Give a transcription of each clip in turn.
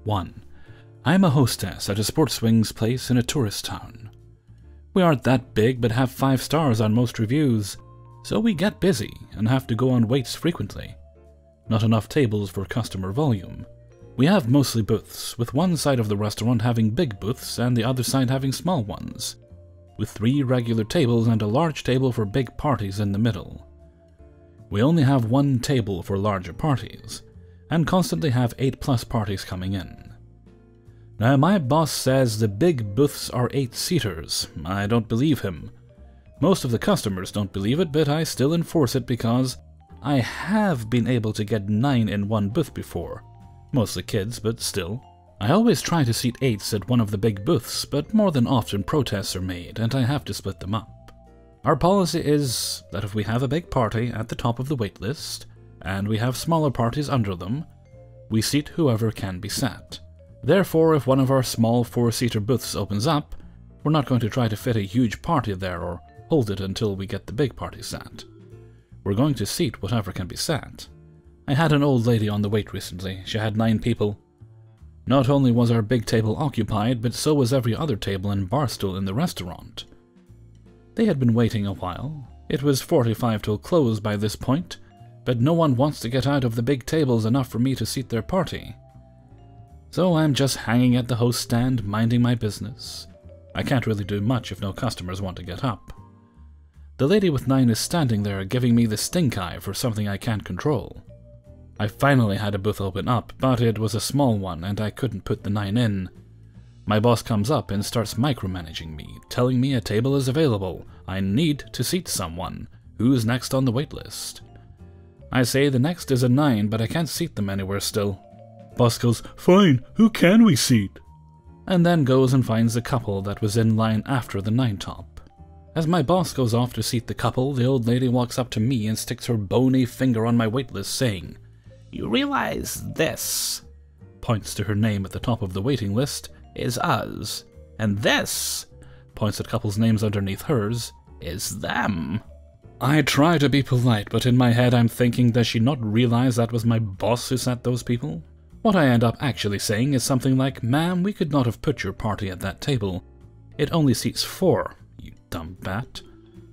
1. I am a hostess at a sports swings place in a tourist town. We aren't that big but have 5 stars on most reviews, so we get busy and have to go on waits frequently. Not enough tables for customer volume. We have mostly booths, with one side of the restaurant having big booths and the other side having small ones, with 3 regular tables and a large table for big parties in the middle. We only have 1 table for larger parties, and constantly have 8+ parties coming in. Now my boss says the big booths are 8-seaters. I don't believe him. Most of the customers don't believe it, but I still enforce it because I have been able to get 9 in one booth before. Mostly kids, but still. I always try to seat 8s at one of the big booths, but more than often protests are made, and I have to split them up. Our policy is that if we have a big party at the top of the wait list, and we have smaller parties under them, we seat whoever can be sat. Therefore, if one of our small 4-seater booths opens up, we're not going to try to fit a huge party there or hold it until we get the big party sat. We're going to seat whatever can be sat. I had an old lady on the wait recently. She had 9 people. Not only was our big table occupied, but so was every other table and bar stool in the restaurant. They had been waiting a while. It was 45 till close by this point, but no one wants to get out of the big tables enough for me to seat their party. So I'm just hanging at the host stand, minding my business. I can't really do much if no customers want to get up. The lady with 9 is standing there giving me the stink eye for something I can't control. I finally had a booth open up, but it was a small one and I couldn't put the 9 in. My boss comes up and starts micromanaging me, telling me a table is available. I need to seat someone. Who's next on the wait list? I say the next is a 9, but I can't seat them anywhere still. Boss goes, "Fine, who can we seat?" And then goes and finds the couple that was in line after the 9 top. As my boss goes off to seat the couple, the old lady walks up to me and sticks her bony finger on my wait list, saying, "You realize this," points to her name at the top of the waiting list, "is us, and this," points at couples' names underneath hers, "is them." I try to be polite, but in my head I'm thinking, does she not realize that was my boss who sat those people? What I end up actually saying is something like, "Ma'am, we could not have put your party at that table. It only seats 4, you dumb bat."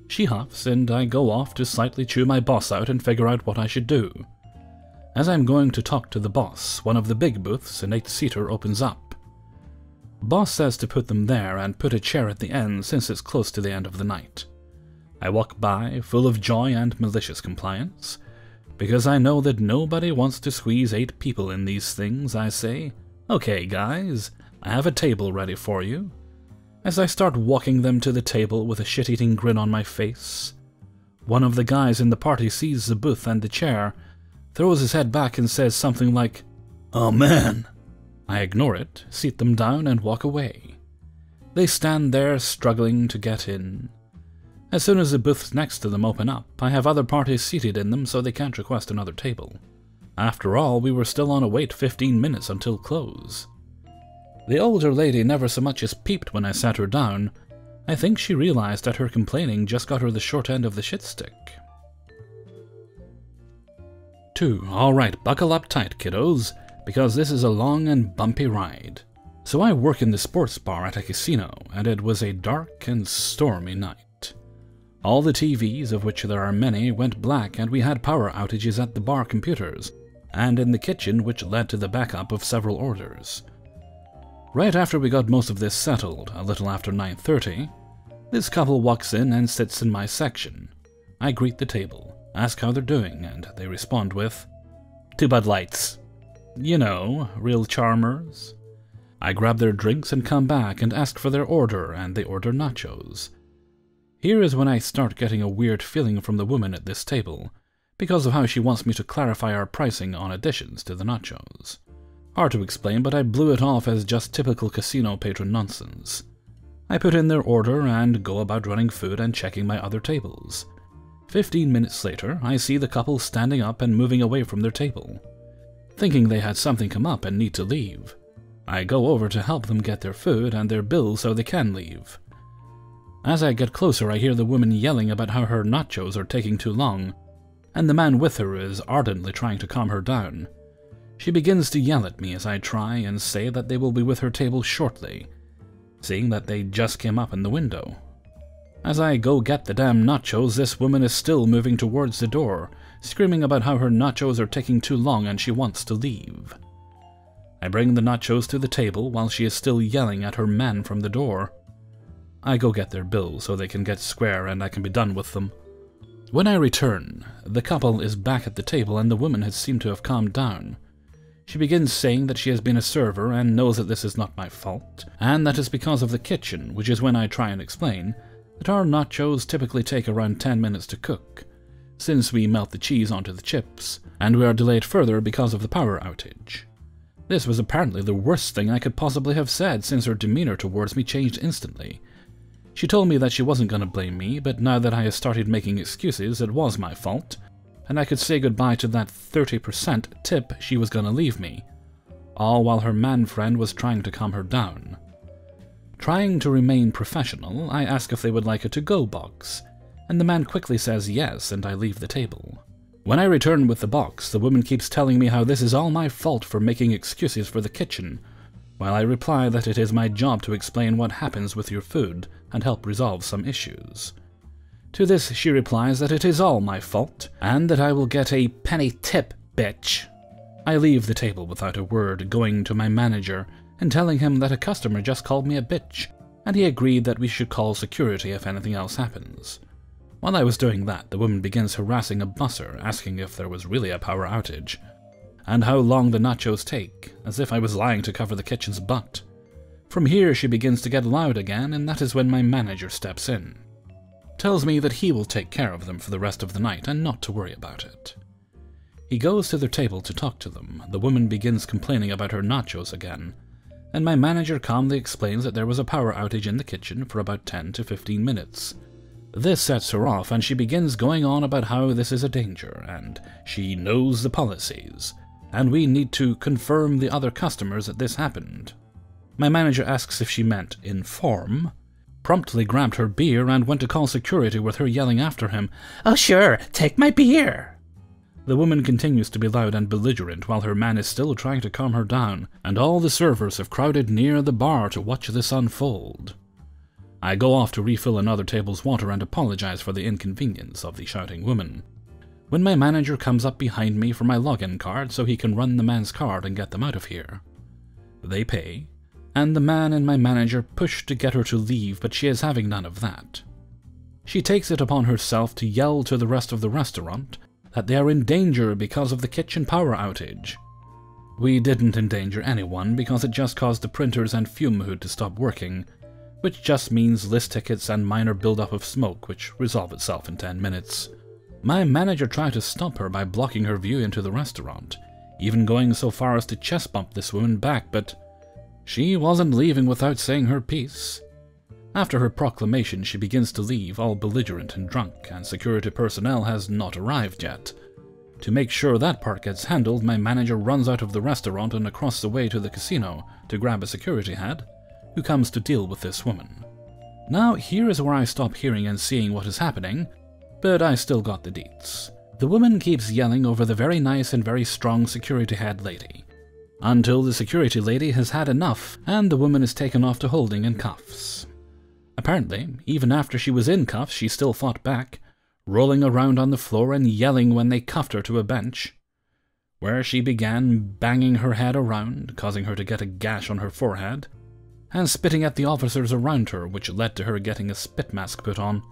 She huffs, and I go off to slightly chew my boss out and figure out what I should do. As I'm going to talk to the boss, one of the big booths, an 8-seater, opens up. Boss says to put them there and put a chair at the end since it's close to the end of the night. I walk by, full of joy and malicious compliance. Because I know that nobody wants to squeeze 8 people in these things, I say, "Okay, guys, I have a table ready for you." As I start walking them to the table with a shit-eating grin on my face, one of the guys in the party sees the booth and the chair, throws his head back and says something like, "Oh man." I ignore it, seat them down and walk away. They stand there struggling to get in. As soon as the booths next to them open up, I have other parties seated in them so they can't request another table. After all, we were still on a wait 15 minutes until close. The older lady never so much as peeped when I sat her down. I think she realized that her complaining just got her the short end of the shit stick. 2. Alright, buckle up tight, kiddos, because this is a long and bumpy ride. So I work in the sports bar at a casino, and it was a dark and stormy night. All the TVs, of which there are many, went black, and we had power outages at the bar computers, and in the kitchen, which led to the backup of several orders. Right after we got most of this settled, a little after 9:30, this couple walks in and sits in my section. I greet the table, ask how they're doing, and they respond with, "2 Bud Lights." You know, real charmers. I grab their drinks and come back and ask for their order, and they order nachos. Here is when I start getting a weird feeling from the woman at this table, because of how she wants me to clarify our pricing on additions to the nachos. Hard to explain, but I blew it off as just typical casino patron nonsense. I put in their order and go about running food and checking my other tables. 15 minutes later, I see the couple standing up and moving away from their table. Thinking they had something come up and need to leave, I go over to help them get their food and their bill so they can leave. As I get closer, I hear the woman yelling about how her nachos are taking too long, and the man with her is ardently trying to calm her down. She begins to yell at me as I try and say that they will be with her table shortly, seeing that they just came up in the window. As I go get the damn nachos, this woman is still moving towards the door, screaming about how her nachos are taking too long and she wants to leave. I bring the nachos to the table while she is still yelling at her man from the door. I go get their bill so they can get square and I can be done with them. When I return, the couple is back at the table and the woman has seemed to have calmed down. She begins saying that she has been a server and knows that this is not my fault, and that is because of the kitchen, which is when I try and explain that our nachos typically take around 10 minutes to cook, since we melt the cheese onto the chips, and we are delayed further because of the power outage. This was apparently the worst thing I could possibly have said, since her demeanor towards me changed instantly. She told me that she wasn't going to blame me, but now that I had started making excuses, it was my fault, and I could say goodbye to that 30% tip she was going to leave me, all while her man friend was trying to calm her down. Trying to remain professional, I ask if they would like a to-go box, and the man quickly says yes, and I leave the table. When I return with the box, the woman keeps telling me how this is all my fault for making excuses for the kitchen, while I reply that it is my job to explain what happens with your food and help resolve some issues. To this she replies that it is all my fault, and that I will get a penny tip, bitch. I leave the table without a word, going to my manager and telling him that a customer just called me a bitch, and he agreed that we should call security if anything else happens. While I was doing that, the woman begins harassing a busser, asking if there was really a power outage, and how long the nachos take, as if I was lying to cover the kitchen's butt. From here she begins to get loud again, and that is when my manager steps in. Tells me that he will take care of them for the rest of the night and not to worry about it. He goes to their table to talk to them. The woman begins complaining about her nachos again, and my manager calmly explains that there was a power outage in the kitchen for about 10 to 15 minutes. This sets her off, and she begins going on about how this is a danger, and she knows the policies, and we need to confirm the other customers that this happened. My manager asks if she meant inform, promptly grabbed her beer and went to call security with her yelling after him, "Oh sure, take my beer!" The woman continues to be loud and belligerent while her man is still trying to calm her down, and all the servers have crowded near the bar to watch this unfold. I go off to refill another table's water and apologize for the inconvenience of the shouting woman. When my manager comes up behind me for my login card so he can run the man's card and get them out of here. They pay, and the man and my manager push to get her to leave, but she is having none of that. She takes it upon herself to yell to the rest of the restaurant that they are in danger because of the kitchen power outage. We didn't endanger anyone because it just caused the printers and fume hood to stop working, which just means list tickets and minor buildup of smoke, which resolve itself in 10 minutes. My manager tried to stop her by blocking her view into the restaurant, even going so far as to chest bump this woman back, but she wasn't leaving without saying her piece. After her proclamation, she begins to leave, all belligerent and drunk, and security personnel has not arrived yet. To make sure that part gets handled, my manager runs out of the restaurant and across the way to the casino to grab a security head, who comes to deal with this woman. Now, here is where I stop hearing and seeing what is happening, but I still got the deets. The woman keeps yelling over the very nice and very strong security head lady, until the security lady has had enough, and the woman is taken off to holding in cuffs. Apparently, even after she was in cuffs, she still fought back, rolling around on the floor and yelling when they cuffed her to a bench, where she began banging her head around, causing her to get a gash on her forehead, and spitting at the officers around her, which led to her getting a spit mask put on.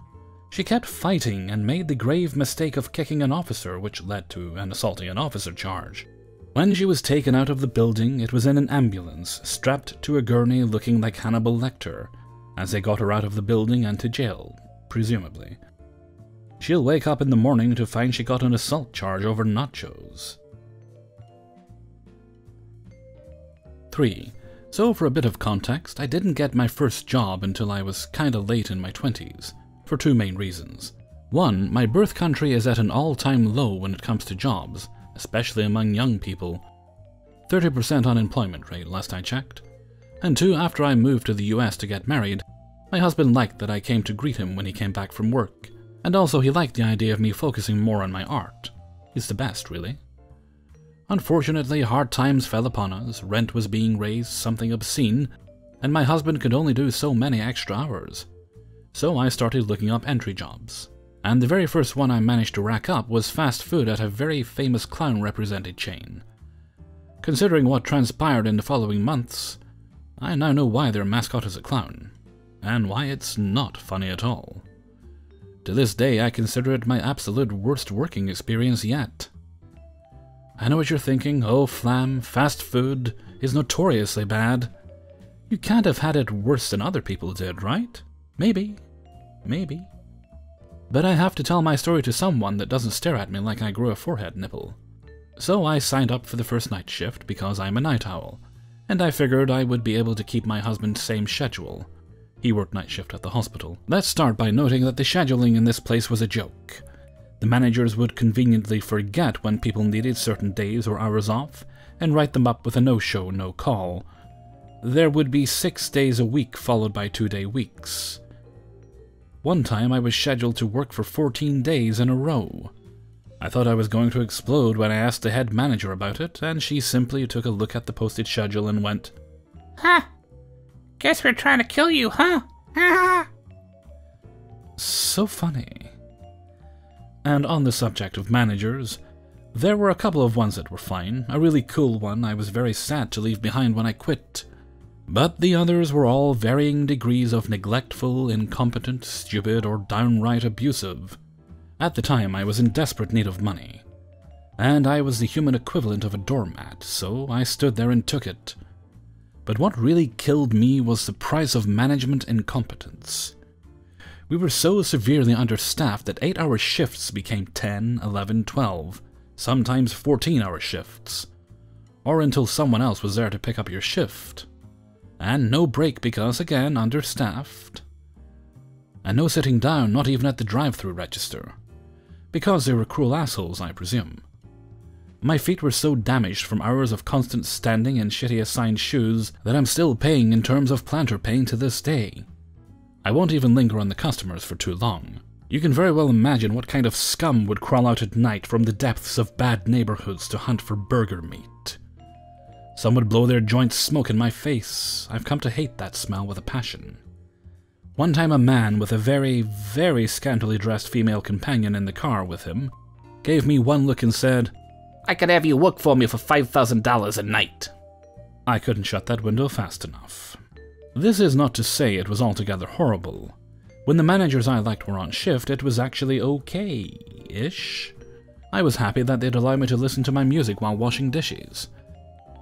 She kept fighting and made the grave mistake of kicking an officer, which led to an assaulting an officer charge. When she was taken out of the building, it was in an ambulance, strapped to a gurney looking like Hannibal Lecter, as they got her out of the building and to jail, presumably. She'll wake up in the morning to find she got an assault charge over nachos. 3. So for a bit of context, I didn't get my first job until I was kinda late in my 20s, for two main reasons. One, my birth country is at an all-time low when it comes to jobs, especially among young people. 30% unemployment rate last I checked. And two, after I moved to the US to get married, my husband liked that I came to greet him when he came back from work, and also he liked the idea of me focusing more on my art. He's the best, really. Unfortunately, hard times fell upon us, rent was being raised something obscene, and my husband could only do so many extra hours. So I started looking up entry jobs, and the very first one I managed to rack up was fast food at a very famous clown-represented chain. Considering what transpired in the following months, I now know why their mascot is a clown, and why it's not funny at all. To this day, I consider it my absolute worst working experience yet. I know what you're thinking, oh Flam, fast food is notoriously bad. You can't have had it worse than other people did, right? Maybe. But I have to tell my story to someone that doesn't stare at me like I grew a forehead nipple. So I signed up for the first night shift because I'm a night owl, and I figured I would be able to keep my husband's same schedule. He worked night shift at the hospital. Let's start by noting that the scheduling in this place was a joke. The managers would conveniently forget when people needed certain days or hours off, and write them up with a no-show, no-call. There would be 6 days a week followed by 2-day weeks. One time I was scheduled to work for 14 days in a row. I thought I was going to explode when I asked the head manager about it, and she simply took a look at the posted schedule and went, "Huh, guess we're trying to kill you, huh? Ha." So funny. And on the subject of managers, there were a couple of ones that were fine. A really cool one I was very sad to leave behind when I quit. But the others were all varying degrees of neglectful, incompetent, stupid, or downright abusive. At the time, I was in desperate need of money. And I was the human equivalent of a doormat, so I stood there and took it. But what really killed me was the price of management incompetence. We were so severely understaffed that 8-hour shifts became 10, 11, 12, sometimes 14-hour shifts. Or until someone else was there to pick up your shift. And no break because, again, understaffed. And no sitting down, not even at the drive-thru register. Because they were cruel assholes, I presume. My feet were so damaged from hours of constant standing and shitty assigned shoes that I'm still paying in terms of plantar pain to this day. I won't even linger on the customers for too long. You can very well imagine what kind of scum would crawl out at night from the depths of bad neighborhoods to hunt for burger meat. Some would blow their joint smoke in my face. I've come to hate that smell with a passion. One time a man with a very, very scantily dressed female companion in the car with him gave me one look and said, "I could have you work for me for $5,000 a night." I couldn't shut that window fast enough. This is not to say it was altogether horrible. When the managers I liked were on shift, it was actually okay-ish. I was happy that they'd allow me to listen to my music while washing dishes.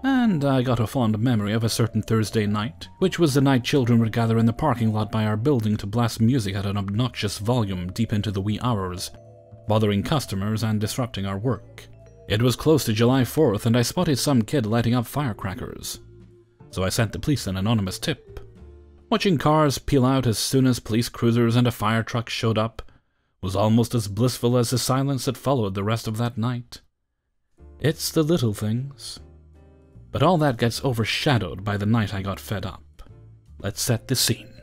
And I got a fond memory of a certain Thursday night, which was the night children would gather in the parking lot by our building to blast music at an obnoxious volume deep into the wee hours, bothering customers and disrupting our work. It was close to July 4th, and I spotted some kid lighting up firecrackers. So I sent the police an anonymous tip. Watching cars peel out as soon as police cruisers and a fire truck showed up was almost as blissful as the silence that followed the rest of that night. It's the little things. But all that gets overshadowed by the night I got fed up. Let's set the scene.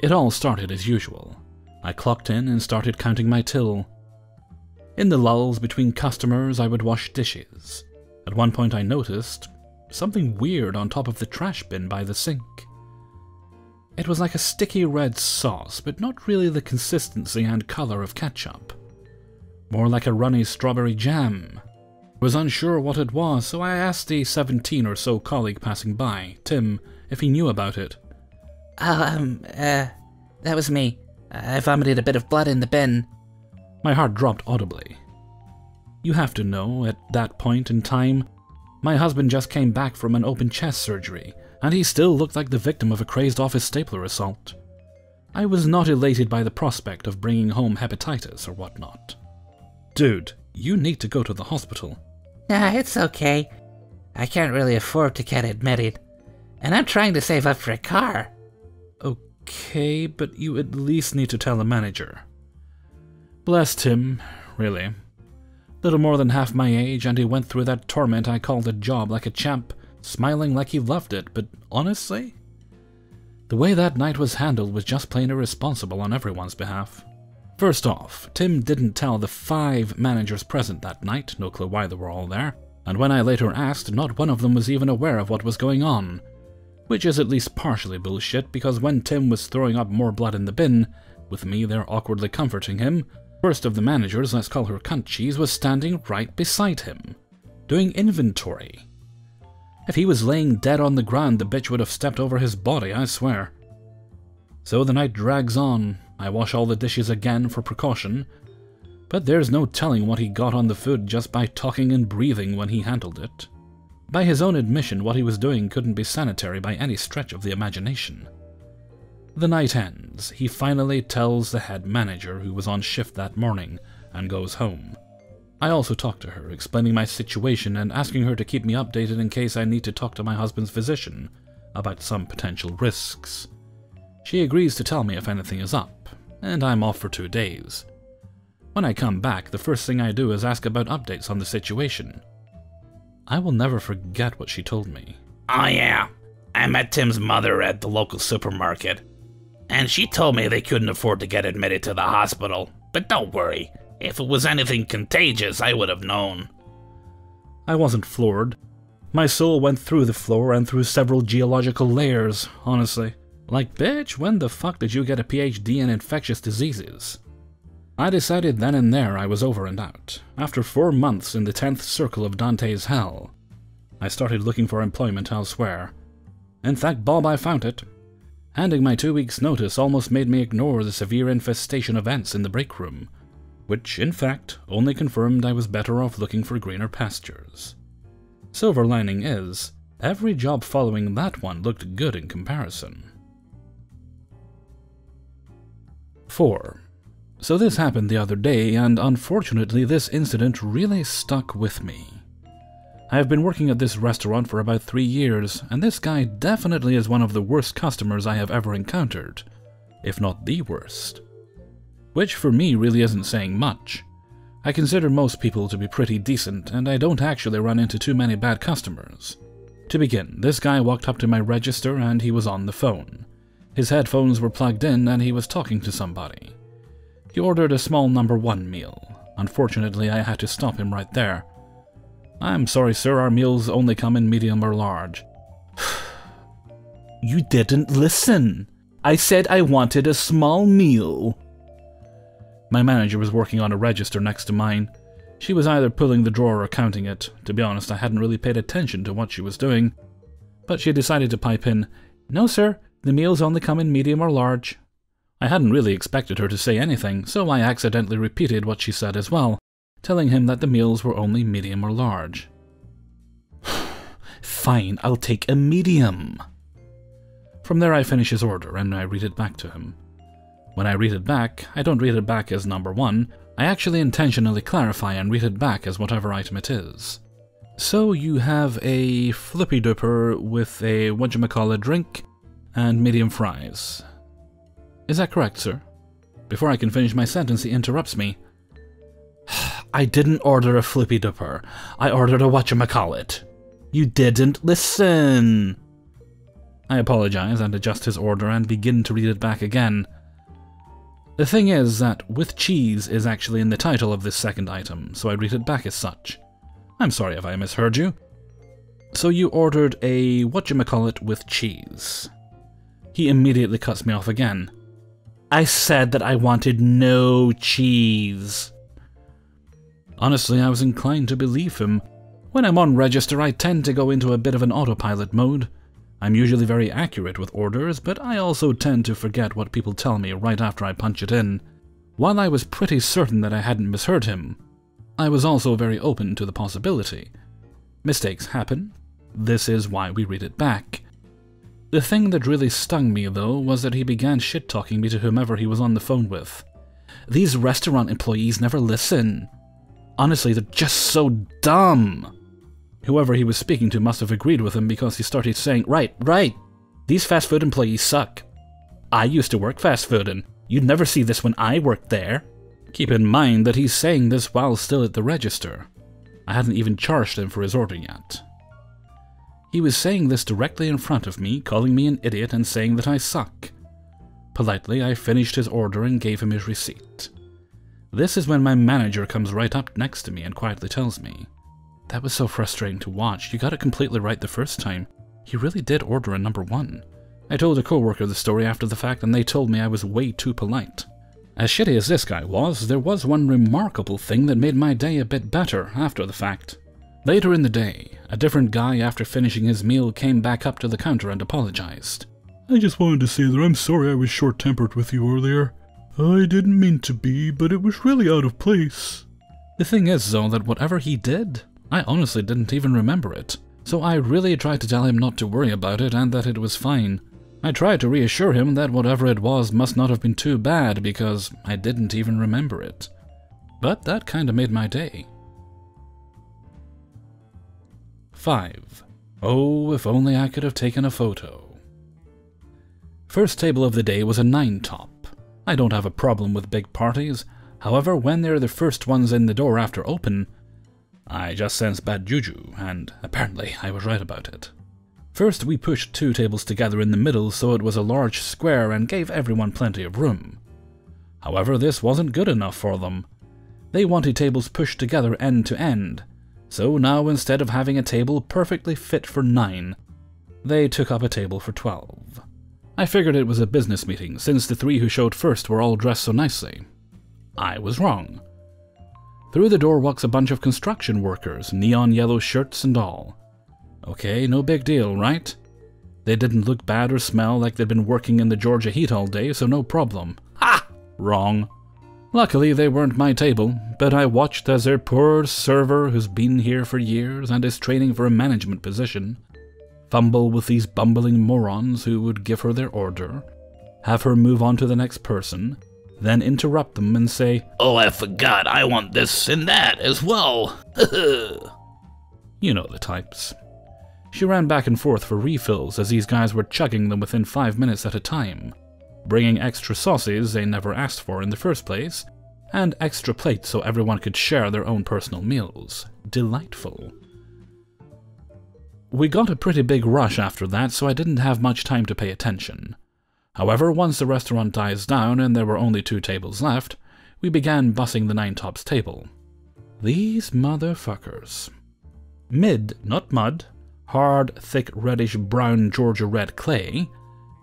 It all started as usual. I clocked in and started counting my till. In the lulls between customers, I would wash dishes. At one point I noticed something weird on top of the trash bin by the sink. It was like a sticky red sauce, but not really the consistency and color of ketchup. More like a runny strawberry jam. I was unsure what it was, so I asked the 17 or so colleague passing by, Tim, if he knew about it. That was me. I vomited a bit of blood in the bin." My heart dropped audibly. You have to know, at that point in time, my husband just came back from an open chest surgery, and he still looked like the victim of a crazed office stapler assault. I was not elated by the prospect of bringing home hepatitis or whatnot. Dude, you need to go to the hospital. "Nah, it's okay. I can't really afford to get admitted. And I'm trying to save up for a car." Okay, but you at least need to tell the manager. Bless Tim, really. Little more than half my age, and he went through that torment I called a job like a champ, smiling like he loved it, but honestly, the way that night was handled was just plain irresponsible on everyone's behalf. First off, Tim didn't tell the 5 managers present that night, no clue why they were all there, And when I later asked, not one of them was even aware of what was going on. Which is at least partially bullshit, because when Tim was throwing up more blood in the bin, with me there awkwardly comforting him, first of the managers, let's call her Cunt Cheese, was standing right beside him, doing inventory. If he was laying dead on the ground, the bitch would have stepped over his body, I swear. So the night drags on. I wash all the dishes again for precaution, but there's no telling what he got on the food just by talking and breathing when he handled it. By his own admission, what he was doing couldn't be sanitary by any stretch of the imagination. The night ends. He finally tells the head manager, who was on shift that morning, and goes home. I also talk to her, explaining my situation and asking her to keep me updated in case I need to talk to my husband's physician about some potential risks. She agrees to tell me if anything is up, and I'm off for 2 days. When I come back, the first thing I do is ask about updates on the situation. I will never forget what she told me. Oh yeah, I met Tim's mother at the local supermarket, and she told me they couldn't afford to get admitted to the hospital. But don't worry, if it was anything contagious, I would have known. I wasn't floored. My soul went through the floor and through several geological layers, honestly. Like, bitch, when the fuck did you get a PhD in infectious diseases? I decided then and there I was over and out. After 4 months in the 10th circle of Dante's hell, I started looking for employment elsewhere. In fact, Bob, I found it. Handing my 2 weeks' notice almost made me ignore the severe infestation events in the break room, which, in fact, only confirmed I was better off looking for greener pastures. Silver lining is, every job following that one looked good in comparison. 4. So this happened the other day, and unfortunately this incident really stuck with me. I have been working at this restaurant for about 3 years, and this guy definitely is one of the worst customers I have ever encountered, if not the worst. Which for me really isn't saying much. I consider most people to be pretty decent, and I don't actually run into too many bad customers. To begin, this guy walked up to my register and he was on the phone. His headphones were plugged in and he was talking to somebody. He ordered a small number 1 meal. Unfortunately, I had to stop him right there. I'm sorry, sir, our meals only come in medium or large. You didn't listen. I said I wanted a small meal. My manager was working on a register next to mine. She was either pulling the drawer or counting it. To be honest, I hadn't really paid attention to what she was doing. But she decided to pipe in, "No, sir, the meals only come in medium or large." I hadn't really expected her to say anything, so I accidentally repeated what she said as well, telling him that the meals were only medium or large. Fine, I'll take a medium. From there I finish his order and I read it back to him. When I read it back, I don't read it back as number 1, I actually intentionally clarify and read it back as whatever item it is. So you have a flippy dipper with a whatchamacallit drink and medium fries. Is that correct, sir? Before I can finish my sentence, he interrupts me. I didn't order a flippy dipper. I ordered a whatchamacallit. You didn't listen. I apologize and adjust his order and begin to read it back again. The thing is that with cheese is actually in the title of this second item, so I read it back as such. I'm sorry if I misheard you. So you ordered a whatchamacallit with cheese. He immediately cuts me off again. I said that I wanted no cheese. Honestly, I was inclined to believe him. When I'm on register, I tend to go into a bit of an autopilot mode. I'm usually very accurate with orders, but I also tend to forget what people tell me right after I punch it in. While I was pretty certain that I hadn't misheard him, I was also very open to the possibility. Mistakes happen. This is why we read it back. The thing that really stung me, though, was that he began shit-talking me to whomever he was on the phone with. These restaurant employees never listen. Honestly, they're just so dumb. Whoever he was speaking to must have agreed with him because he started saying, Right, these fast food employees suck. I used to work fast food and you'd never see this when I worked there. Keep in mind that he's saying this while still at the register. I hadn't even charged him for his order yet. He was saying this directly in front of me, calling me an idiot and saying that I suck. Politely, I finished his order and gave him his receipt. This is when my manager comes right up next to me and quietly tells me, That was so frustrating to watch. You got it completely right the first time. He really did order a number 1. I told a coworker the story after the fact, and they told me I was way too polite. As shitty as this guy was, there was one remarkable thing that made my day a bit better after the fact. Later in the day, a different guy after finishing his meal came back up to the counter and apologized. I just wanted to say that I'm sorry I was short-tempered with you earlier. I didn't mean to be, but it was really out of place. The thing is, though, that whatever he did, I honestly didn't even remember it. So I really tried to tell him not to worry about it and that it was fine. I tried to reassure him that whatever it was must not have been too bad because I didn't even remember it. But that kinda made my day. 5. Oh, if only I could have taken a photo. First table of the day was a 9-top. I don't have a problem with big parties. However, when they're the first ones in the door after open, I just sense bad juju, and apparently I was right about it. First, we pushed 2 tables together in the middle so it was a large square and gave everyone plenty of room. However, this wasn't good enough for them. They wanted tables pushed together end to end, so now instead of having a table perfectly fit for 9, they took up a table for 12. I figured it was a business meeting since the 3 who showed first were all dressed so nicely. I was wrong. Through the door walks a bunch of construction workers, neon yellow shirts and all. Okay, no big deal, right? They didn't look bad or smell like they'd been working in the Georgia heat all day, so no problem. Ha! Wrong. Luckily, they weren't my table, but I watched as their poor server, who's been here for years and is training for a management position, fumble with these bumbling morons who would give her their order, have her move on to the next person, then interrupt them and say, "Oh, I forgot, I want this and that as well." You know the types. She ran back and forth for refills as these guys were chugging them within 5 minutes at a time, bringing extra sauces they never asked for in the first place, and extra plates so everyone could share their own personal meals. Delightful. We got a pretty big rush after that, so I didn't have much time to pay attention. However, once the restaurant dies down and there were only 2 tables left, we began bussing the 9-tops table. These motherfuckers. Mid, not mud, hard, thick, reddish-brown Georgia red clay,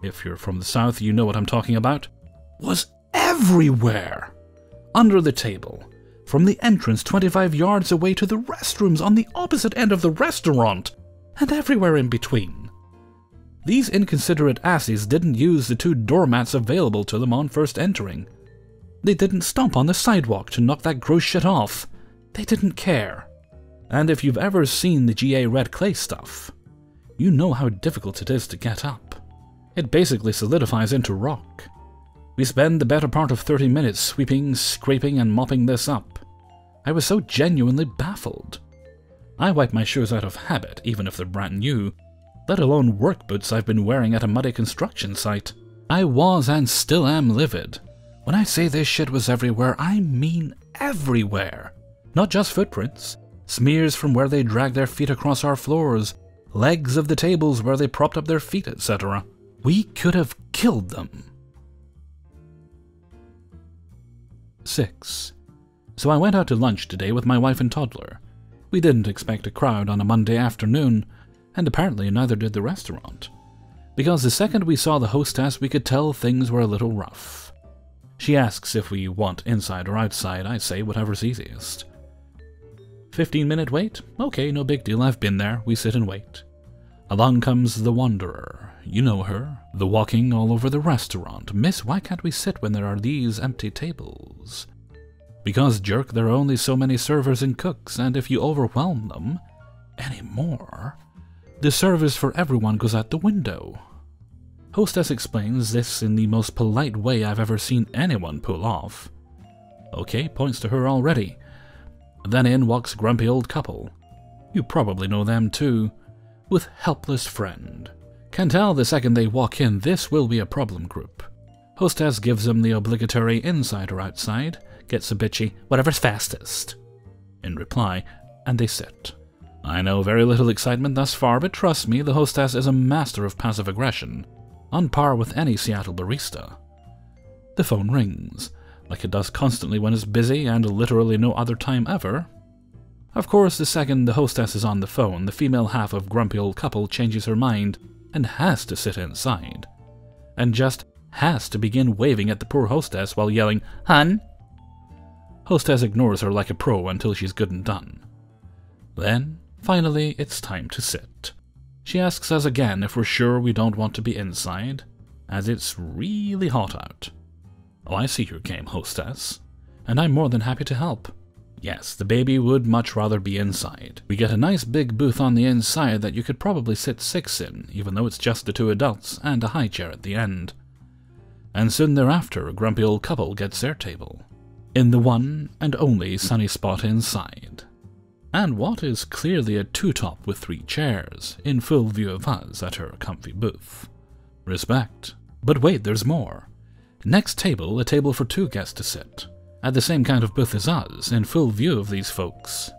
if you're from the south you know what I'm talking about, was everywhere! Under the table, from the entrance 25 yards away to the restrooms on the opposite end of the restaurant, and everywhere in between. These inconsiderate asses didn't use the 2 doormats available to them on first entering. They didn't stomp on the sidewalk to knock that gross shit off. They didn't care. And if you've ever seen the GA red clay stuff, you know how difficult it is to get up. It basically solidifies into rock. We spend the better part of 30 minutes sweeping, scraping, and mopping this up. I was so genuinely baffled. I wipe my shoes out of habit, even if they're brand new, let alone work boots I've been wearing at a muddy construction site. I was and still am livid. When I say this shit was everywhere, I mean everywhere. Not just footprints, smears from where they dragged their feet across our floors, legs of the tables where they propped up their feet, etc. We could have killed them. 6. So I went out to lunch today with my wife and toddler. We didn't expect a crowd on a Monday afternoon, and apparently neither did the restaurant, because the second we saw the hostess we could tell things were a little rough. She asks if we want inside or outside. I say whatever's easiest. 15-minute wait? Okay, no big deal, I've been there. We sit and wait. Along comes the Wanderer. You know her, the walking all over the restaurant. Miss, why can't we sit when there are these empty tables? Because, jerk, there are only so many servers and cooks, and if you overwhelm them anymore, the service for everyone goes out the window. Hostess explains this in the most polite way I've ever seen anyone pull off. Okay, points to her already. Then in walks grumpy old couple. You probably know them too. With helpless friend. Can tell the second they walk in this will be a problem group. Hostess gives them the obligatory inside or outside, gets a bitchy, whatever's fastest, in reply, and they sit. I know very little excitement thus far, but trust me, the hostess is a master of passive aggression, on par with any Seattle barista. The phone rings, like it does constantly when it's busy and literally no other time ever. Of course, the second the hostess is on the phone, the female half of grumpy old couple changes her mind and has to sit inside. And just has to begin waving at the poor hostess while yelling, "Hun!" Hostess ignores her like a pro until she's good and done. Then, finally, it's time to sit. She asks us again if we're sure we don't want to be inside, as it's really hot out. "Oh, I see your game, hostess, and I'm more than happy to help. Yes, the baby would much rather be inside. We get a nice big booth on the inside that you could probably sit 6 in, even though it's just the 2 adults and a high chair at the end." And soon thereafter, a grumpy old couple gets their table, in the one and only sunny spot inside. And what is clearly a 2-top with 3 chairs, in full view of us at her comfy booth. Respect. But wait, there's more. Next table, a table for 2 guests to sit, at the same kind of booth as us, in full view of these folks.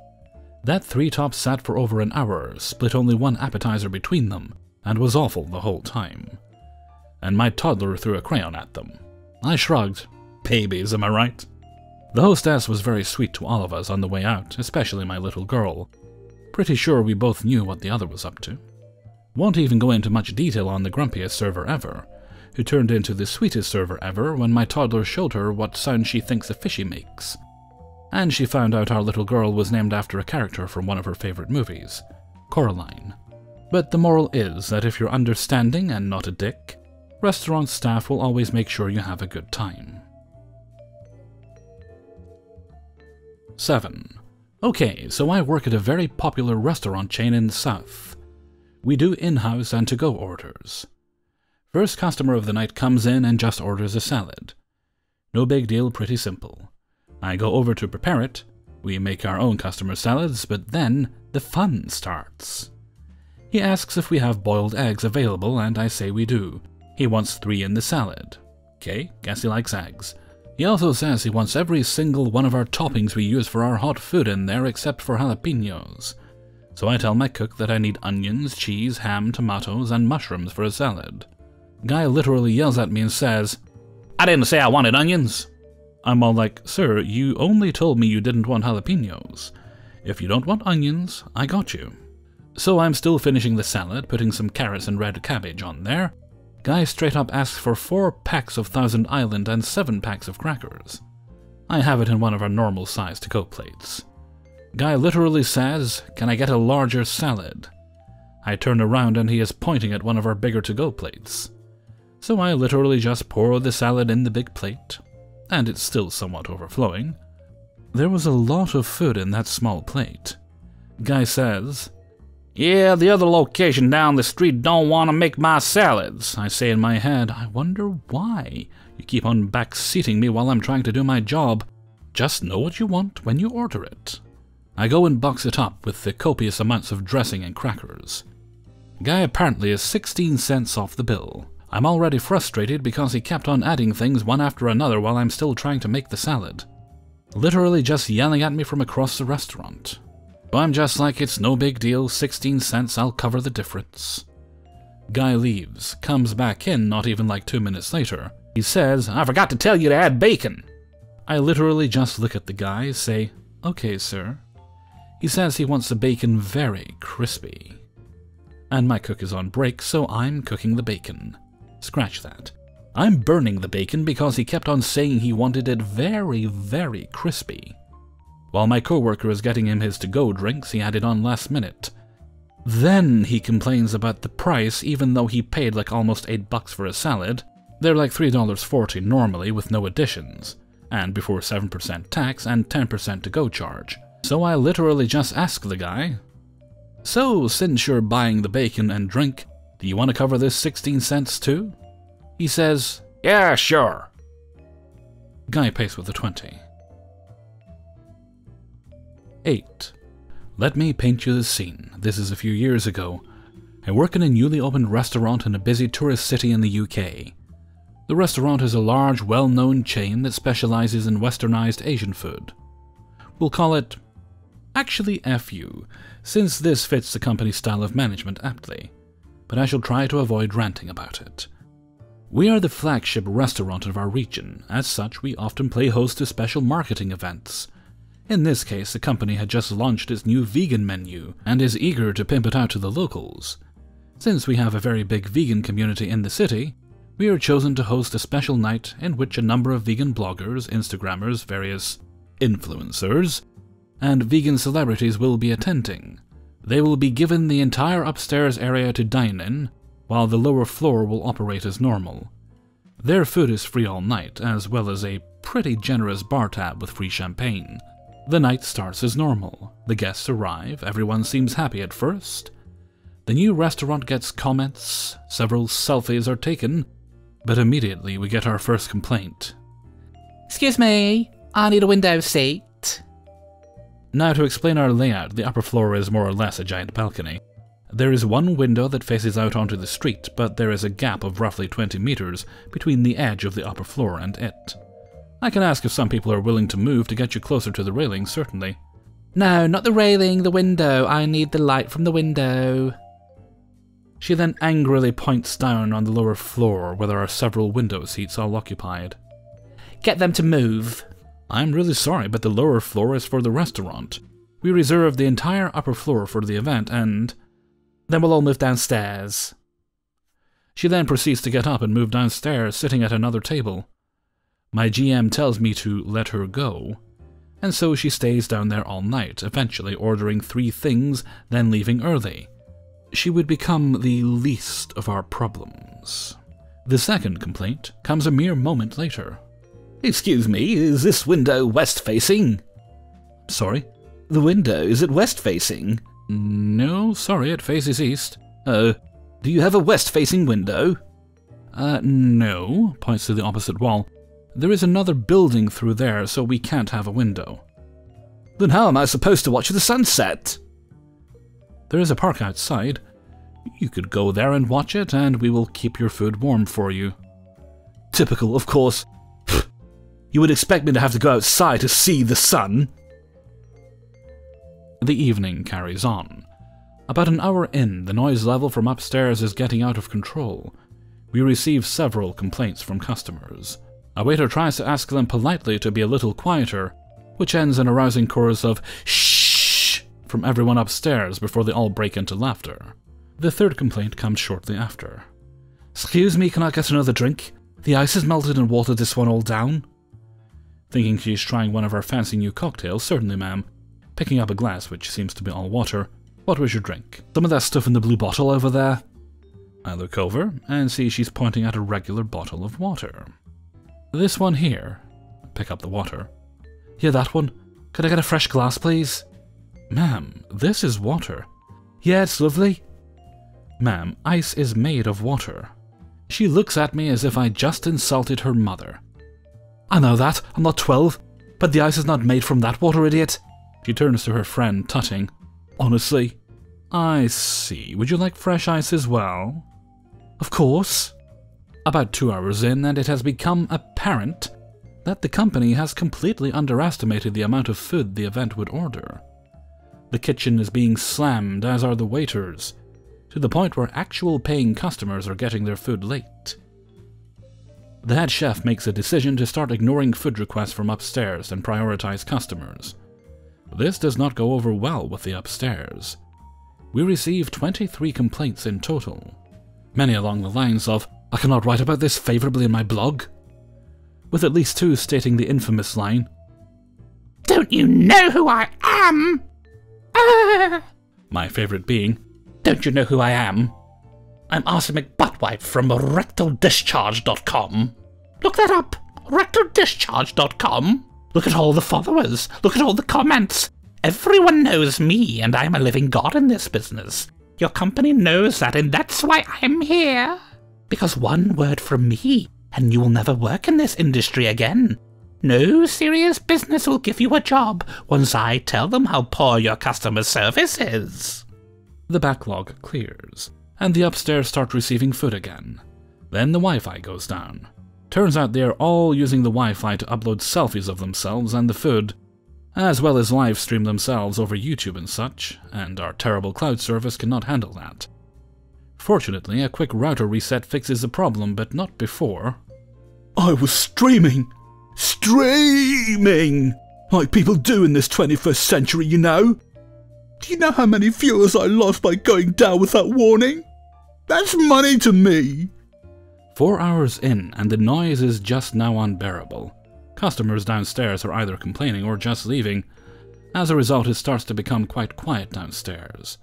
That 3-top sat for over an hour, split only 1 appetizer between them, and was awful the whole time. And my toddler threw a crayon at them. I shrugged. Babies, am I right? The hostess was very sweet to all of us on the way out, especially my little girl. Pretty sure we both knew what the other was up to. Won't even go into much detail on the grumpiest server ever, who turned into the sweetest server ever when my toddler showed her what sound she thinks a fishy makes. And she found out our little girl was named after a character from one of her favorite movies, Coraline. But the moral is that if you're understanding and not a dick, restaurant staff will always make sure you have a good time. 7. Okay, so I work at a very popular restaurant chain in the South. We do in-house and to-go orders. First customer of the night comes in and just orders a salad. No big deal, pretty simple. I go over to prepare it. We make our own customer salads, but then the fun starts. He asks if we have boiled eggs available, and I say we do. He wants 3 in the salad. Okay, guess he likes eggs. He also says he wants every single one of our toppings we use for our hot food in there except for jalapenos. So I tell my cook that I need onions, cheese, ham, tomatoes, and mushrooms for a salad. Guy literally yells at me and says, "I didn't say I wanted onions." I'm all like, "Sir, you only told me you didn't want jalapenos. If you don't want onions, I got you." So I'm still finishing the salad, putting some carrots and red cabbage on there. Guy straight up asks for 4 packs of Thousand Island and 7 packs of crackers. I have it in one of our normal size to-go plates. Guy literally says, "Can I get a larger salad?" I turn around and he is pointing at one of our bigger to-go plates. So I literally just pour the salad in the big plate, and it's still somewhat overflowing. There was a lot of food in that small plate. Guy says, "Yeah, the other location down the street don't want to make my salads." I say in my head, I wonder why. You keep on backseating me while I'm trying to do my job. Just know what you want when you order it. I go and box it up with the copious amounts of dressing and crackers. Guy apparently is 16 cents off the bill. I'm already frustrated because he kept on adding things one after another while I'm still trying to make the salad. Literally just yelling at me from across the restaurant. But I'm just like, it's no big deal, 16 cents, I'll cover the difference. Guy leaves, comes back in not even like 2 minutes later. He says, "I forgot to tell you to add bacon." I literally just look at the guy, say, "Okay, sir." He says he wants the bacon very crispy. And my cook is on break, so I'm cooking the bacon. Scratch that. I'm burning the bacon because he kept on saying he wanted it very, very crispy. While my coworker is getting him his to-go drinks he added on last minute. Then he complains about the price even though he paid like almost $8 for a salad. They're like $3.40 normally with no additions, and before 7% tax and 10% to-go charge. So I literally just ask the guy, "So, since you're buying the bacon and drink, do you want to cover this 16 cents too?" He says, "Yeah, sure." Guy pays with a 20. 8. Let me paint you the scene. This is a few years ago. I work in a newly opened restaurant in a busy tourist city in the UK. The restaurant is a large, well-known chain that specializes in westernized Asian food. We'll call it... Actually, FU, since this fits the company's style of management aptly, but I shall try to avoid ranting about it. We are the flagship restaurant of our region. As such, we often play host to special marketing events. In this case, the company had just launched its new vegan menu and is eager to pimp it out to the locals. Since we have a very big vegan community in the city, we are chosen to host a special night in which a number of vegan bloggers, Instagrammers, various influencers, and vegan celebrities will be attending. They will be given the entire upstairs area to dine in, while the lower floor will operate as normal. Their food is free all night, as well as a pretty generous bar tab with free champagne. The night starts as normal. The guests arrive, everyone seems happy at first. The new restaurant gets comments, several selfies are taken, but immediately we get our first complaint. Excuse me, I need a window seat. Now, to explain our layout, the upper floor is more or less a giant balcony. There is one window that faces out onto the street, but there is a gap of roughly 20 meters between the edge of the upper floor and it. I can ask if some people are willing to move to get you closer to the railing, certainly. No, not the railing, the window. I need the light from the window. She then angrily points down on the lower floor where there are several window seats all occupied. Get them to move. I'm really sorry, but the lower floor is for the restaurant. We reserved the entire upper floor for the event, and then we'll all move downstairs. She then proceeds to get up and move downstairs, sitting at another table. My GM tells me to let her go, and so she stays down there all night, eventually ordering 3 things, then leaving early. She would become the least of our problems. The second complaint comes a mere moment later. Excuse me, is this window west-facing? Sorry? The window, is it west-facing? No, sorry, it faces east. Oh, do you have a west-facing window? No, points to the opposite wall. There is another building through there, so we can't have a window. Then how am I supposed to watch the sunset? There is a park outside. You could go there and watch it, and we will keep your food warm for you. Typical, of course. You would expect me to have to go outside to see the sun? The evening carries on. About an hour in, the noise level from upstairs is getting out of control. We receive several complaints from customers. A waiter tries to ask them politely to be a little quieter, which ends in a rousing chorus of "shh" from everyone upstairs before they all break into laughter. The third complaint comes shortly after. Excuse me, can I get another drink? The ice has melted and watered this one all down. Thinking she's trying one of our fancy new cocktails, certainly, ma'am. Picking up a glass, which seems to be all water. What was your drink? Some of that stuff in the blue bottle over there. I look over and see she's pointing at a regular bottle of water. This one here. Pick up the water. Yeah, that one. Could I get a fresh glass, please? Ma'am, this is water. Yeah, it's lovely. Ma'am, ice is made of water. She looks at me as if I just insulted her mother. I know that, I'm not 12, but the ice is not made from that water, idiot. She turns to her friend, tutting. Honestly. I see. Would you like fresh ice as well? Of course. About 2 hours in, and it has become apparent that the company has completely underestimated the amount of food the event would order. The kitchen is being slammed, as are the waiters, to the point where actual paying customers are getting their food late. The head chef makes a decision to start ignoring food requests from upstairs and prioritize customers. This does not go over well with the upstairs. We receive 23 complaints in total, many along the lines of, "I cannot write about this favorably in my blog," with at least 2 stating the infamous line, "Don't you know who I am?" My favorite being, "Don't you know who I am? I'm Arthur McButtwipe from rectaldischarge.com. Look that up, rectaldischarge.com. Look at all the followers, look at all the comments. Everyone knows me, and I'm a living god in this business. Your company knows that, and that's why I'm here. Because one word from me, and you will never work in this industry again. No serious business will give you a job once I tell them how poor your customer service is." The backlog clears, and the upstairs start receiving food again. Then the Wi-Fi goes down. Turns out they are all using the Wi-Fi to upload selfies of themselves and the food, as well as live stream themselves over YouTube and such, and our terrible cloud service cannot handle that. Fortunately, a quick router reset fixes the problem, but not before. I was streaming! Like people do in this 21st century, you know. Do you know how many viewers I lost by going down without warning? That's money to me. 4 hours in, and the noise is just now unbearable. Customers downstairs are either complaining or just leaving. As a result, it starts to become quite quiet downstairs.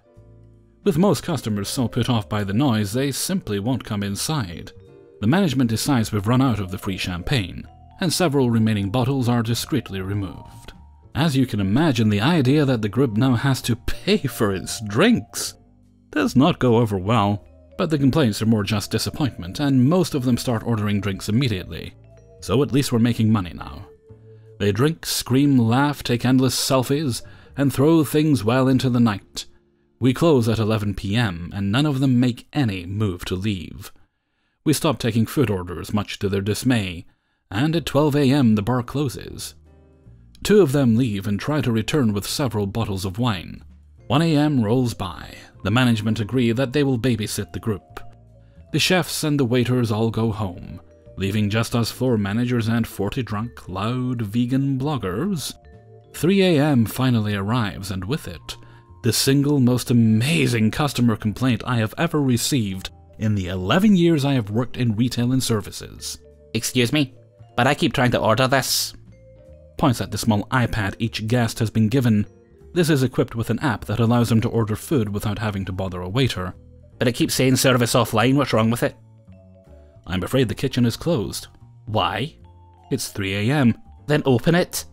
With most customers so put off by the noise, they simply won't come inside. The management decides we've run out of the free champagne, and several remaining bottles are discreetly removed. As you can imagine, the idea that the group now has to pay for its drinks does not go over well, but the complaints are more just disappointment, and most of them start ordering drinks immediately. So at least we're making money now. They drink, scream, laugh, take endless selfies, and throw things well into the night. We close at 11 p.m., and none of them make any move to leave. We stop taking food orders, much to their dismay, and at 12 a.m. the bar closes. 2 of them leave and try to return with several bottles of wine. 1 a.m. rolls by. The management agree that they will babysit the group. The chefs and the waiters all go home, leaving just us floor managers and 40 drunk, loud vegan bloggers. 3 a.m. finally arrives, and with it, the single most amazing customer complaint I have ever received in the 11 years I have worked in retail and services. Excuse me, but I keep trying to order this. Points at the small iPad each guest has been given. This is equipped with an app that allows them to order food without having to bother a waiter. But it keeps saying service offline. What's wrong with it? I'm afraid the kitchen is closed. Why? It's 3 a.m. Then open it.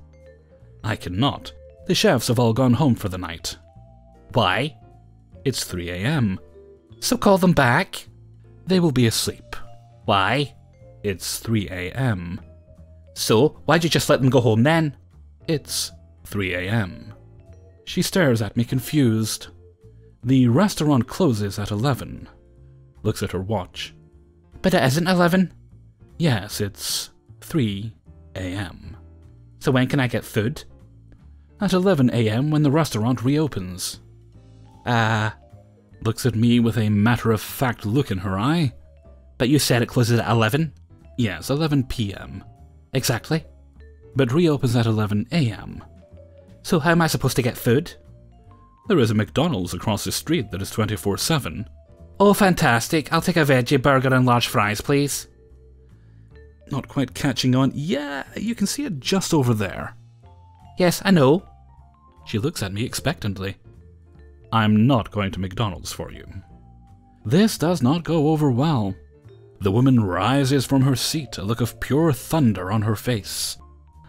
I cannot. The chefs have all gone home for the night. Why? It's 3 a.m. So call them back. They will be asleep. Why? It's 3 a.m. So, why'd you just let them go home then? It's 3 a.m. She stares at me confused. The restaurant closes at 11. Looks at her watch. But it isn't 11. Yes, it's 3 a.m. So when can I get food? At 11 a.m. when the restaurant reopens. Looks at me with a matter-of-fact look in her eye. But you said it closes at 11? Yes, 11 p.m. Exactly. But reopens at 11 a.m. So how am I supposed to get food? There is a McDonald's across the street that is 24/7. Oh, fantastic. I'll take a veggie burger and large fries, please. Not quite catching on. Yeah, you can see it just over there. Yes, I know. She looks at me expectantly. I'm not going to McDonald's for you. This does not go over well. The woman rises from her seat, a look of pure thunder on her face.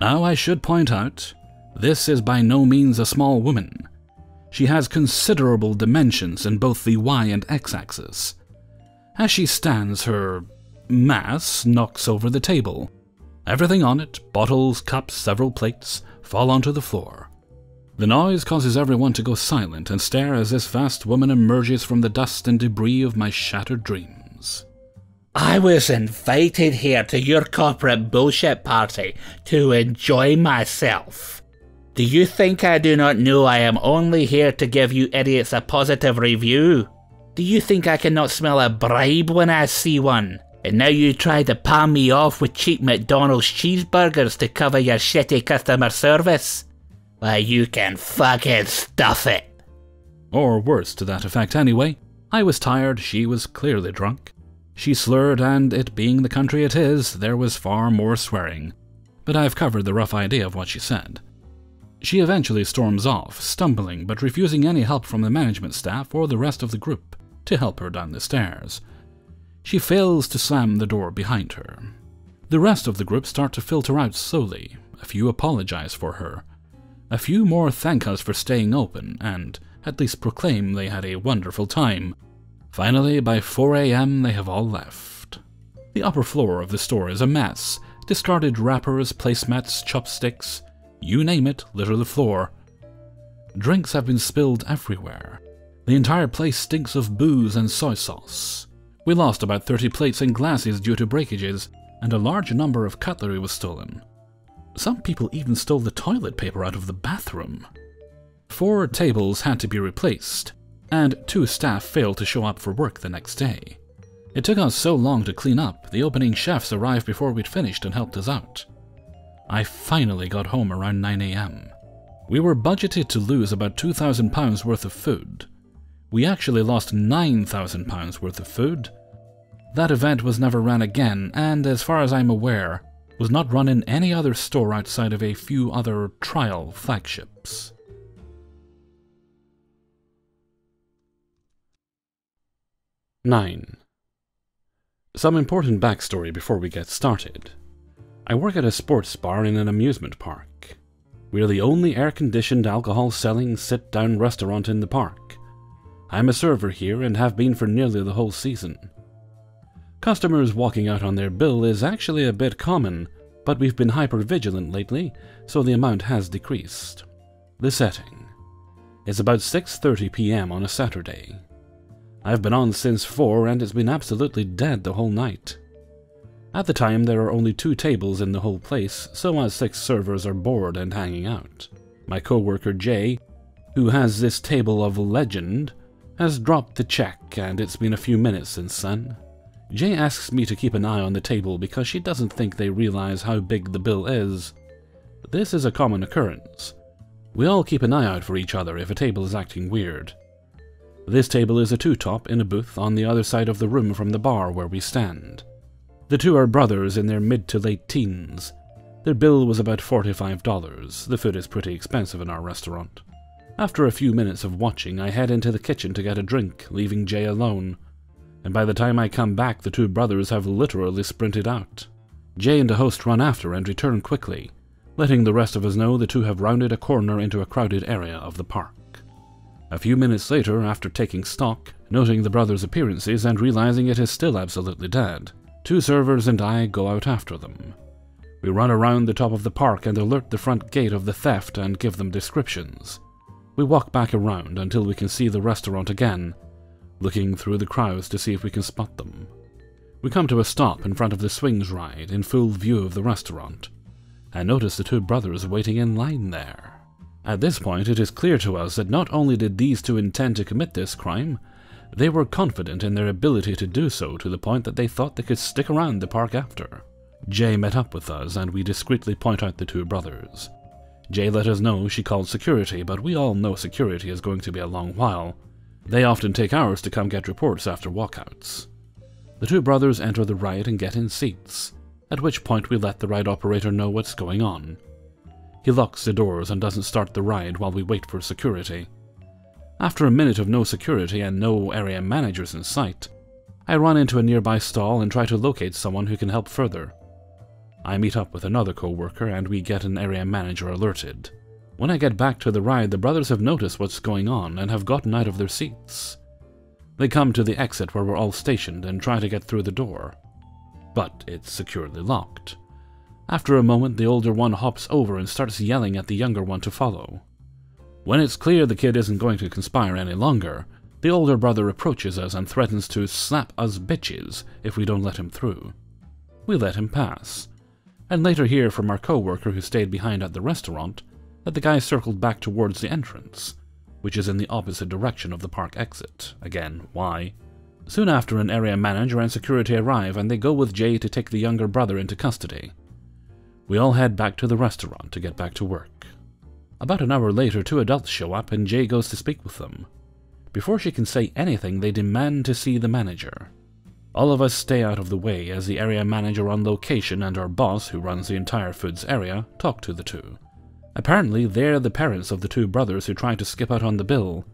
Now I should point out, this is by no means a small woman. She has considerable dimensions in both the Y and X axis. As she stands, her mass knocks over the table. Everything on it, bottles, cups, several plates, fall onto the floor. The noise causes everyone to go silent and stare as this vast woman emerges from the dust and debris of my shattered dreams. I was invited here to your corporate bullshit party to enjoy myself. Do you think I do not know I am only here to give you idiots a positive review? Do you think I cannot smell a bribe when I see one? And now you try to palm me off with cheap McDonald's cheeseburgers to cover your shitty customer service? Why, you can fucking stuff it. Or worse to that effect anyway. I was tired, she was clearly drunk. She slurred, and it being the country it is, there was far more swearing. But I've covered the rough idea of what she said. She eventually storms off, stumbling but refusing any help from the management staff or the rest of the group to help her down the stairs. She fails to slam the door behind her. The rest of the group start to filter out slowly. A few apologize for her. A few more thank us for staying open and at least proclaim they had a wonderful time. Finally, by 4 a.m. they have all left. The upper floor of the store is a mess. Discarded wrappers, placemats, chopsticks, you name it, litter the floor. Drinks have been spilled everywhere. The entire place stinks of booze and soy sauce. We lost about 30 plates and glasses due to breakages, and a large number of cutlery was stolen. Some people even stole the toilet paper out of the bathroom. 4 tables had to be replaced, and 2 staff failed to show up for work the next day. It took us so long to clean up, the opening chefs arrived before we'd finished and helped us out. I finally got home around 9 AM. We were budgeted to lose about £2,000 worth of food. We actually lost £9,000 worth of food. That event was never ran again, and as far as I'm aware, was not run in any other store outside of a few other trial flagships. (9) Some important backstory before we get started. I work at a sports bar in an amusement park. We are the only air-conditioned alcohol-selling sit-down restaurant in the park. I'm a server here and have been for nearly the whole season. Customers walking out on their bill is actually a bit common, but we've been hyper-vigilant lately, so the amount has decreased. The setting is about 6:30 PM on a Saturday. I've been on since 4 and it's been absolutely dead the whole night. At the time there are only 2 tables in the whole place, so us 6 servers are bored and hanging out. My co-worker Jay, who has this table of legend, has dropped the check and it's been a few minutes since then. Jay asks me to keep an eye on the table because she doesn't think they realize how big the bill is. This is a common occurrence. We all keep an eye out for each other if a table is acting weird. This table is a 2-top in a booth on the other side of the room from the bar where we stand. The 2 are brothers in their mid to late teens. Their bill was about $45. The food is pretty expensive in our restaurant. After a few minutes of watching, I head into the kitchen to get a drink, leaving Jay alone. And by the time I come back, the 2 brothers have literally sprinted out. Jay and the host run after and return quickly, letting the rest of us know the 2 have rounded a corner into a crowded area of the park. A few minutes later, after taking stock, noting the brothers' appearances and realizing it is still absolutely dead, 2 servers and I go out after them. We run around the top of the park and alert the front gate of the theft and give them descriptions. We walk back around until we can see the restaurant again, looking through the crowds to see if we can spot them. We come to a stop in front of the swings ride in full view of the restaurant, and notice the 2 brothers waiting in line there. At this point, it is clear to us that not only did these 2 intend to commit this crime, they were confident in their ability to do so to the point that they thought they could stick around the park after. Jay met up with us and we discreetly point out the 2 brothers. Jay let us know she called security, but we all know security is going to be a long while. They often take hours to come get reports after walkouts. The 2 brothers enter the ride and get in seats, at which point we let the ride operator know what's going on. He locks the doors and doesn't start the ride while we wait for security. After a minute of no security and no area managers in sight, I run into a nearby stall and try to locate someone who can help further. I meet up with another co-worker and we get an area manager alerted. When I get back to the ride, the brothers have noticed what's going on and have gotten out of their seats. They come to the exit where we're all stationed and try to get through the door, but it's securely locked. After a moment, the older one hops over and starts yelling at the younger one to follow. When it's clear the kid isn't going to conspire any longer, the older brother approaches us and threatens to slap us bitches if we don't let him through. We let him pass, and later hear from our co-worker who stayed behind at the restaurant that the guy circled back towards the entrance, which is in the opposite direction of the park exit. Again, why? Soon after, an area manager and security arrive and they go with Jay to take the younger brother into custody. We all head back to the restaurant to get back to work. About an hour later, 2 adults show up and Jay goes to speak with them. Before she can say anything, they demand to see the manager. All of us stay out of the way as the area manager on location and our boss, who runs the entire foods area, talk to the 2. Apparently, they're the parents of the 2 brothers who tried to skip out on the bill,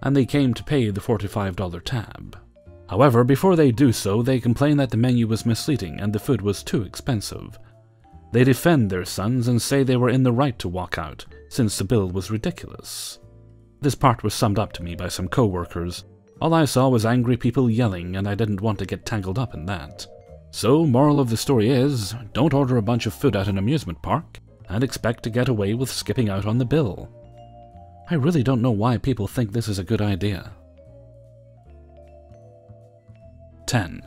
and they came to pay the $45 tab. However, before they do so, they complain that the menu was misleading and the food was too expensive. They defend their sons and say they were in the right to walk out, since the bill was ridiculous. This part was summed up to me by some co-workers. All I saw was angry people yelling, and I didn't want to get tangled up in that. So, moral of the story is, don't order a bunch of food at an amusement park and expect to get away with skipping out on the bill. I really don't know why people think this is a good idea. 10.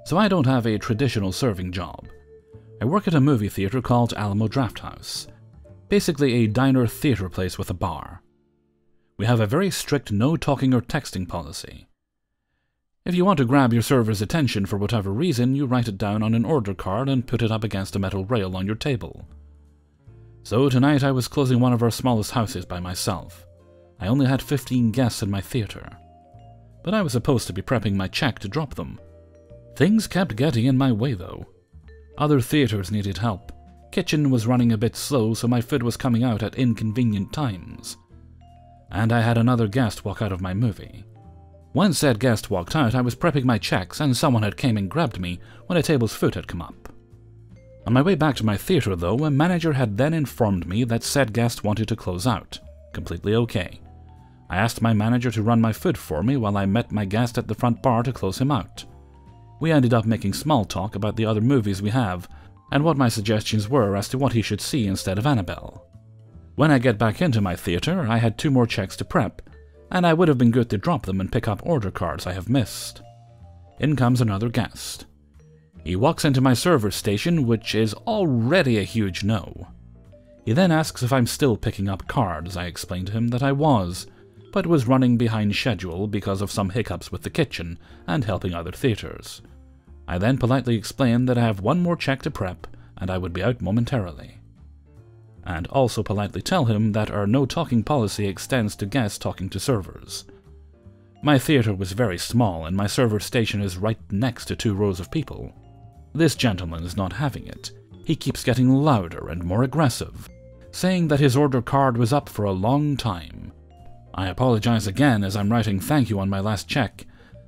So I don't have a traditional serving job. I work at a movie theater called Alamo Drafthouse, basically a diner-theater place with a bar. We have a very strict no talking or texting policy. If you want to grab your server's attention for whatever reason, you write it down on an order card and put it up against a metal rail on your table. So tonight I was closing one of our smallest houses by myself. I only had 15 guests in my theatre. But I was supposed to be prepping my check to drop them. Things kept getting in my way though. Other theatres needed help. Kitchen was running a bit slow, so my food was coming out at inconvenient times. And I had another guest walk out of my movie. When said guest walked out, I was prepping my checks and someone had came and grabbed me when a table's food had come up. On my way back to my theatre though, a manager had then informed me that said guest wanted to close out. Completely okay. I asked my manager to run my food for me while I met my guest at the front bar to close him out. We ended up making small talk about the other movies we have, and what my suggestions were as to what he should see instead of Annabelle. When I get back into my theatre, I had 2 more checks to prep, and I would have been good to drop them and pick up order cards I have missed. In comes another guest. He walks into my server's station, which is already a huge no. He then asks if I'm still picking up cards. I explained to him that I was, but was running behind schedule because of some hiccups with the kitchen and helping other theatres. I then politely explained that I have 1 more check to prep and I would be out momentarily. And also politely tell him that our no-talking policy extends to guests talking to servers. My theatre was very small and my server station is right next to 2 rows of people. This gentleman is not having it. He keeps getting louder and more aggressive, saying that his order card was up for a long time. I apologize again as I'm writing thank you on my last check,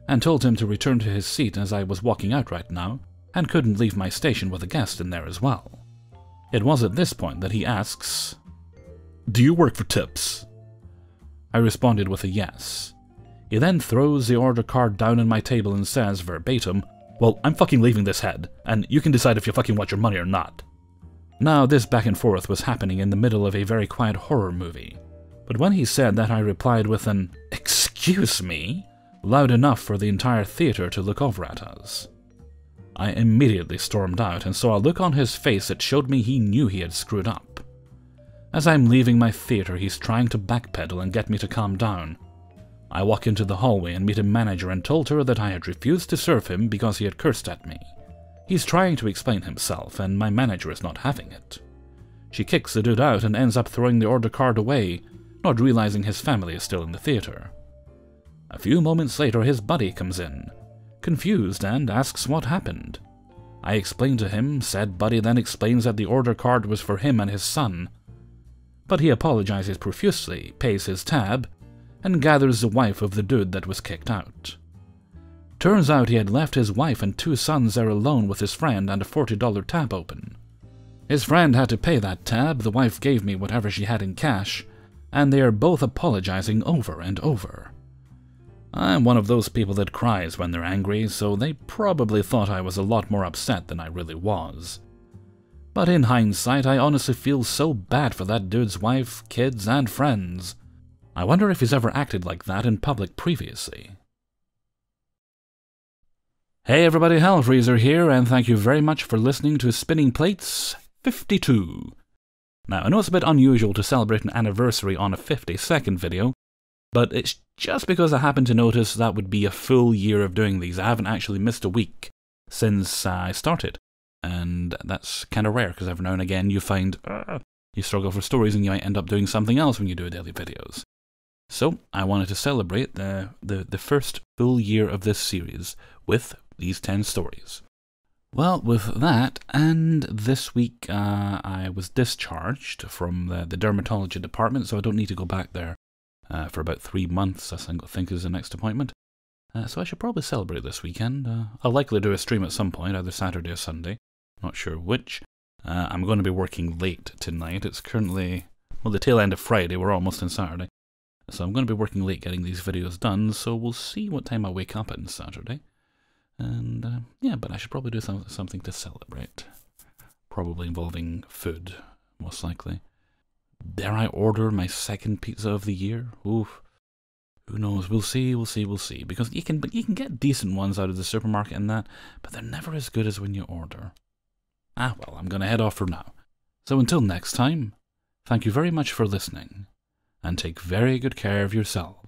and told him to return to his seat as I was walking out right now, and couldn't leave my station with a guest in there as well. It was at this point that he asks, "Do you work for tips?" I responded with a yes. He then throws the order card down on my table and says verbatim, "Well, I'm fucking leaving this head, and you can decide if you fucking want your money or not." Now, this back and forth was happening in the middle of a very quiet horror movie. But when he said that, I replied with an "Excuse me?" loud enough for the entire theatre to look over at us. I immediately stormed out and saw a look on his face that showed me he knew he had screwed up. As I'm leaving my theatre, he's trying to backpedal and get me to calm down. I walk into the hallway and meet a manager and told her that I had refused to serve him because he had cursed at me. He's trying to explain himself, and my manager is not having it. She kicks the dude out and ends up throwing the order card away, not realizing his family is still in the theatre. A few moments later, his buddy comes in, confused, and asks what happened. I explain to him, said buddy then explains that the order card was for him and his son. But he apologizes profusely, pays his tab, and gathers the wife of the dude that was kicked out. Turns out he had left his wife and 2 sons there alone with his friend and a $40 tab open. His friend had to pay that tab, the wife gave me whatever she had in cash, and they are both apologizing over and over. I'm one of those people that cries when they're angry, so they probably thought I was a lot more upset than I really was. But in hindsight, I honestly feel so bad for that dude's wife, kids, and friends. I wonder if he's ever acted like that in public previously. Hey everybody, Hellfreezer here, and thank you very much for listening to Spinning Plates 52. Now, I know it's a bit unusual to celebrate an anniversary on a 52nd video, but it's just because I happened to notice that would be a full year of doing these. I haven't actually missed a week since I started, and that's kind of rare, because every now and again you find you struggle for stories and you might end up doing something else when you do daily videos. So, I wanted to celebrate the first full year of this series with these 10 stories. Well, with that, and this week I was discharged from the dermatology department, so I don't need to go back there for about 3 months, I think is the next appointment. So I should probably celebrate this weekend. I'll likely do a stream at some point, either Saturday or Sunday. Not sure which. I'm going to be working late tonight. It's currently, well, the tail end of Friday. We're almost on Saturday. So I'm going to be working late getting these videos done, so we'll see what time I wake up on Saturday. And, yeah, but I should probably do something to celebrate. Probably involving food, most likely. Dare I order my second pizza of the year? Oof. Who knows? We'll see. Because you can get decent ones out of the supermarket and that, but they're never as good as when you order. Ah, well, I'm going to head off for now. So until next time, thank you very much for listening, and take very good care of yourselves.